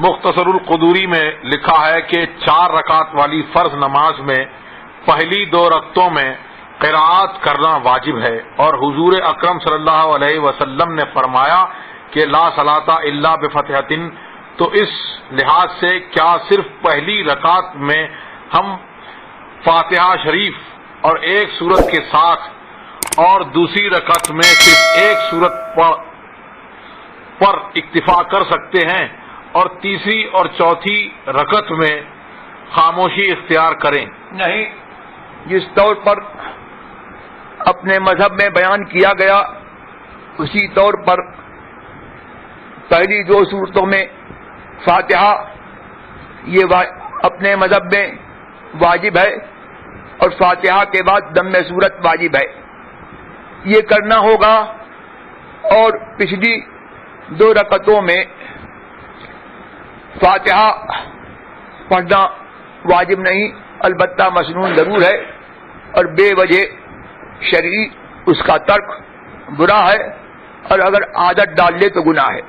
مختصر القدوری میں لکھا ہے کہ 4 رکعت والی فرض نماز میں پہلی 2 رکعتوں میں قراءت کرنا واجب ہے، اور حضور اکرم صلی اللہ علیہ وسلم نے فرمایا کہ لا صلاۃ الا بفتحۃ، تو اس لحاظ سے کیا صرف پہلی رکعت میں ہم فاتحہ شریف اور ایک سورت کے ساتھ اور دوسری رکعت میں صرف ایک سورت پر اکتفا کر سکتے ہیں اور تیسری اور چوتھی رکعت میں خاموشی اختیار کریں؟ نہیں، جس طور پر اپنے مذہب میں بیان کیا گیا اسی طور پر پہلی 2 صورتوں میں فاتحہ یہ اپنے مذہب میں واجب ہے، اور فاتحہ کے بعد دم سورت واجب ہے، یہ کرنا ہوگا۔ اور پچھلی 2 رکعتوں میں فاتحہ پڑھنا واجب نہیں، البتہ مسنون ضرور ہے، اور بے وجہ شرعی اس کا ترک برا ہے، اور اگر عادت ڈال لے تو گناہ ہے۔